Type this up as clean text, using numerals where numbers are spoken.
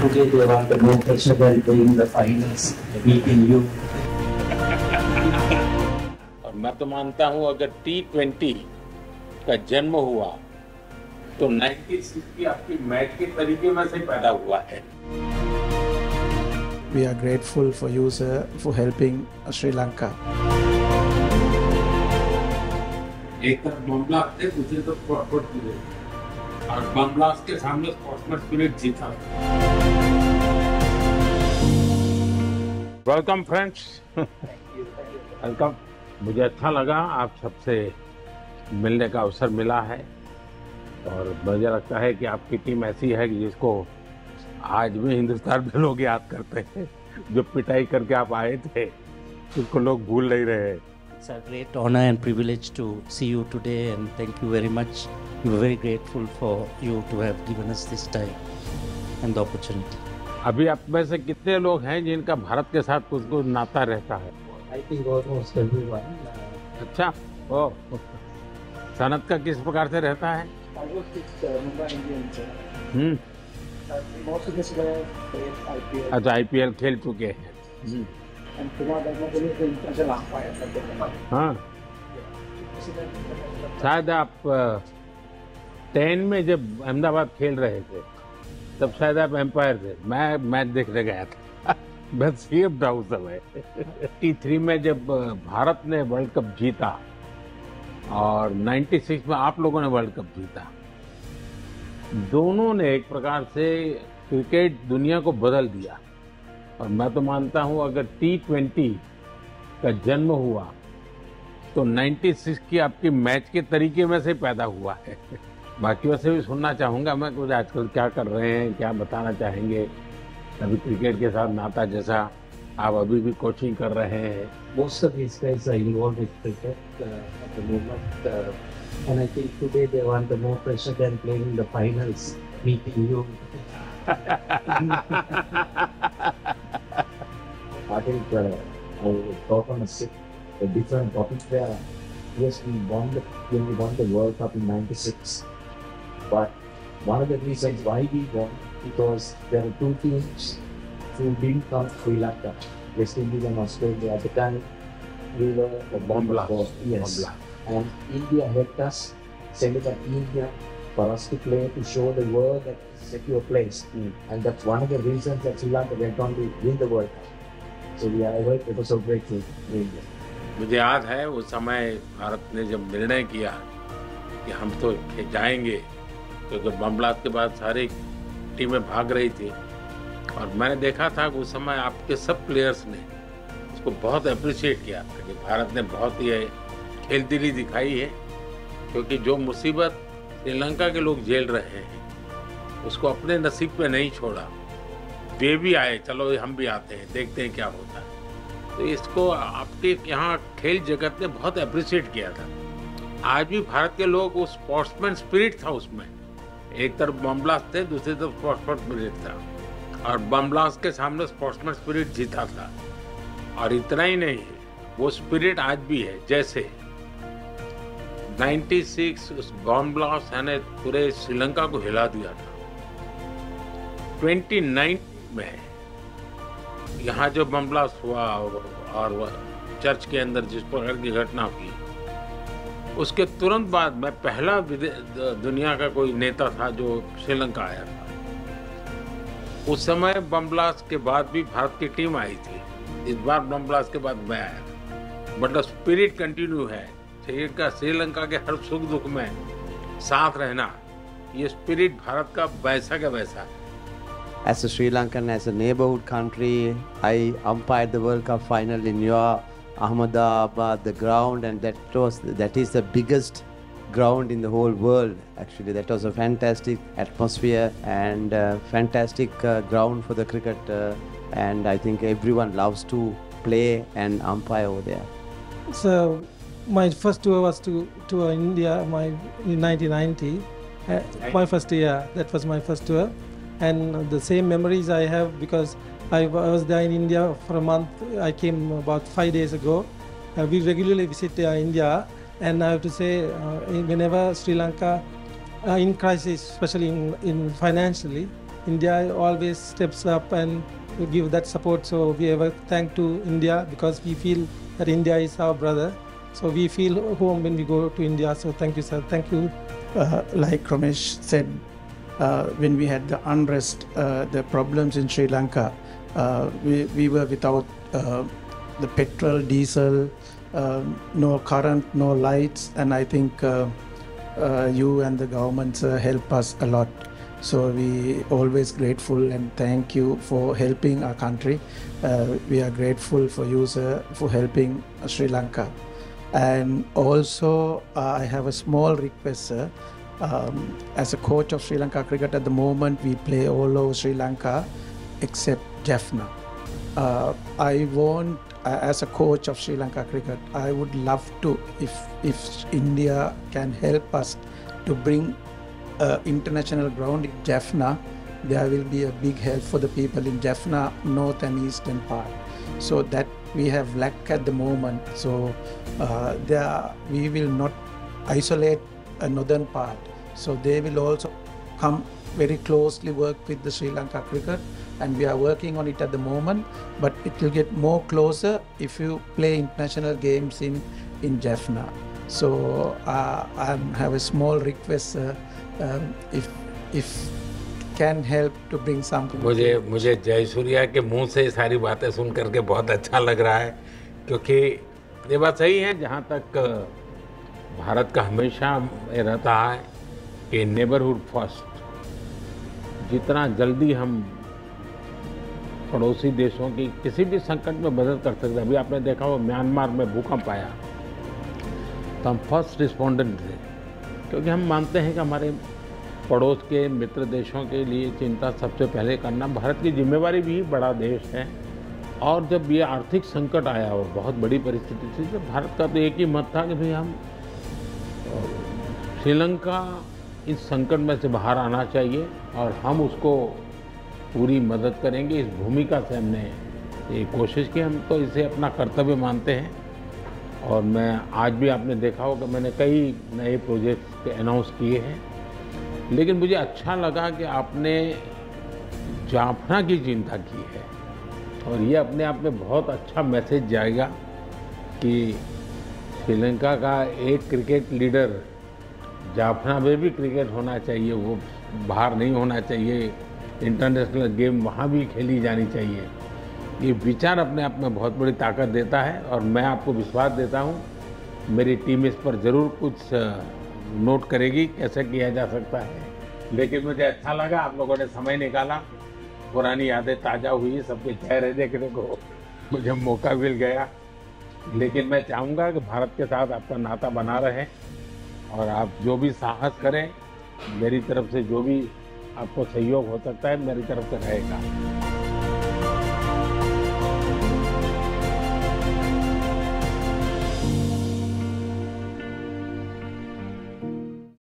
today they want the more pressure than playing the finals, beating you. और मैं तो मानता हूं अगर T20 का जन्म हुआ तो 96 की आपकी मैच के तरीके में से पैदा हुआ है। We are grateful for you, sir, for helping Sri Lanka. एक तरफ बम ब्लास्ट थे, दूसरी तरफ स्पोर्ट्समैन स्पिरिट, और बम ब्लास्ट के सामने स्पोर्ट्समैन स्पिरिट जीता। Welcome friends, welcome. मुझे अच्छा लगा आप सबसे मिलने का अवसर मिला है और मुझे लगता है कि आपकी टीम ऐसी है कि जिसको आज भी हिंदुस्तान में लोग याद करते हैं। जो पिटाई करके आप आए थे उसको लोग भूल नहीं रहे। It's a great honor and privilege to see you today and thank you very much. We were very grateful for you to have given us this time and the opportunity. अभी आप में से कितने लोग हैं जिनका भारत के साथ कुछ नाता रहता है? I think almost everyone. अच्छा, ओ सनत का किस प्रकार से रहता है? Mumbai Indians. Most of us were IPL. अच्छा, IPL खेल चुके हैं। And Kumar Dharmapuri is the international umpire. हाँ, शायद आप 10 में जब अहमदाबाद खेल रहे थे तब शायद आप एम्पायर थे। मैं मैच देखने गया था। मैं सीएम था उस समय। T3 में जब भारत ने वर्ल्ड कप जीता और 96 में आप लोगों ने वर्ल्ड कप जीता, दोनों ने एक प्रकार से क्रिकेट दुनिया को बदल दिया। और मैं तो मानता हूं अगर T20 का जन्म हुआ तो 96 की आपकी मैच के तरीके में से पैदा हुआ है। बाकियों से भी सुनना चाहूंगा मैं कुछ आजकल क्या कर रहे हैं, क्या बताना चाहेंगे अभी क्रिकेट के साथ नाता जैसा आप अभी भी कोचिंग कर रहे हैं। Most of these guys are involved with cricket at the moment, and I think today they want the more pressure than playing the finals, beating you. I think I will talk on a different topic there. Yes, we won the World Cup in '96, but one of the reasons why we won because there are two teams who didn't come to Sri Lanka, West Indies and Australia. At the time, we were the Bomb blast. Yes, and India helped us, send a team here for us to play to show the world that it's a secure place, and that's one of the reasons that Sri Lanka went on to win the World Cup. So we are ever so grateful to India. मुझे याद है उस समय भारत ने जब निर्णय किया कि हम तो जाएंगे, क्योंकि बम ब्लास्ट के बाद सारी टीमें भाग रही थी, और मैंने देखा था कि उस समय आपके सब प्लेयर्स ने उसको बहुत अप्रिशिएट किया था कि भारत ने बहुत ही खेलदिली दिखाई है, क्योंकि जो मुसीबत श्रीलंका के लोग झेल रहे हैं उसको अपने नसीब पे नहीं छोड़ा। वे भी आए, चलो हम भी आते हैं, देखते हैं क्या होता है। तो इसको आपके यहाँ खेल जगत ने बहुत अप्रिशिएट किया था। आज भी भारत के लोग, उस स्पोर्ट्समैन स्पिरिट था उसमें। एक तरफ बम ब्लास्ट थे, दूसरी तरफ स्पोर्ट्समैन स्पिरिट था, और बम ब्लास्ट के सामने स्पोर्ट्समैन स्पिरिट जीता था। और इतना ही नहीं, वो स्पिरिट आज भी है। जैसे 96 उस बम ब्लास्ट ने पूरे श्रीलंका को हिला दिया था। 29 में यहाँ जो बम ब्लास्ट हुआ और चर्च के अंदर जिस प्रकार की घटना हुई, उसके तुरंत बाद मैं पहला दुनिया का कोई नेता था जो श्रीलंका आया था। उस समय बम ब्लास्ट के बाद भी भारत की टीम आई थी। इस बार बम ब्लास्ट के बाद मैं आया था, बट स्पिरिट कंटिन्यू है। श्रीलंका के हर सुख दुख में साथ रहना, ये स्पिरिट भारत का वैसा का वैसा है। As a Sri Lankan, as a neighborhood country, I umpired the World Cup final in your Ahmedabad, the ground, and that is the biggest ground in the whole world. Actually, that was a fantastic atmosphere and fantastic ground for the cricket, and I think everyone loves to play and umpire over there. So, my first tour was to India in 1990. My first year, that was my first tour. And the same memories I have because I was there in India for a month. I came about 5 days ago. We regularly visit India, and I have to say, whenever Sri Lanka in crisis, especially in financially, India always steps up and give that support. So we ever thank to India because we feel that India is our brother. So we feel home when we go to India. So thank you, sir. Thank you. Like Ramesh said, when we had the unrest, the problems in Sri Lanka, we were without the petrol, diesel, no current, no lights, and I think you and the government help us a lot. So we always grateful and thank you for helping our country. We are grateful for you, sir, for helping Sri Lanka. And also I have a small request, sir. As a coach of Sri Lanka cricket at the moment, we play all over Sri Lanka except Jaffna. I want, as a coach of Sri Lanka cricket, I would love to, if India can help us to bring international ground in Jaffna, there will be a big help for the people in Jaffna, north and eastern part. So that we have lack at the moment. So we will not isolate a northern part. So they will also come very closely work with the Sri Lanka cricket, and we are working on it at the moment, but it will get more closer if you play international games in Jaffna. So I have a small request, if can help to bring something. मुझे जयसूर्या के मुंह से सारी बातें सुन करके बहुत अच्छा लग रहा है, क्योंकि ये बात सही है। जहाँ तक भारत का हमेशा रहता है कि नेबरहुड फर्स्ट, जितना जल्दी हम पड़ोसी देशों की किसी भी संकट में मदद कर सकते हैं। अभी आपने देखा हो म्यांमार में भूकंप आया तो हम फर्स्ट रिस्पोंडेंट थे, क्योंकि हम मानते हैं कि हमारे पड़ोस के मित्र देशों के लिए चिंता सबसे पहले करना भारत की जिम्मेवारी भी। बड़ा देश है, और जब ये आर्थिक संकट आया हो, बहुत बड़ी परिस्थिति थी, तो भारत का तो एक ही मत था कि भाई हम श्रीलंका इस संकट में से बाहर आना चाहिए और हम उसको पूरी मदद करेंगे। इस भूमिका से हमने ये कोशिश की, हम तो इसे अपना कर्तव्य मानते हैं। और मैं आज भी आपने देखा होगा मैंने कई नए प्रोजेक्ट्स अनाउंस किए हैं, लेकिन मुझे अच्छा लगा कि आपने जाफना की चिंता की है, और ये अपने आप में बहुत अच्छा मैसेज जाएगा कि श्रीलंका का एक क्रिकेट लीडर, जाफना में भी क्रिकेट होना चाहिए, वो बाहर नहीं होना चाहिए, इंटरनेशनल गेम वहाँ भी खेली जानी चाहिए। ये विचार अपने आप में बहुत बड़ी ताकत देता है, और मैं आपको विश्वास देता हूँ मेरी टीम इस पर ज़रूर कुछ नोट करेगी कैसे किया जा सकता है। लेकिन मुझे अच्छा लगा आप लोगों ने समय निकाला, पुरानी यादें ताज़ा हुई, सबके चेहरे देखने को मुझे मौका मिल गया। लेकिन मैं चाहूँगा कि भारत के साथ आपका नाता बना रहे, और आप जो भी साहस करें, मेरी तरफ से जो भी आपको सहयोग हो सकता है मेरी तरफ से रहेगा।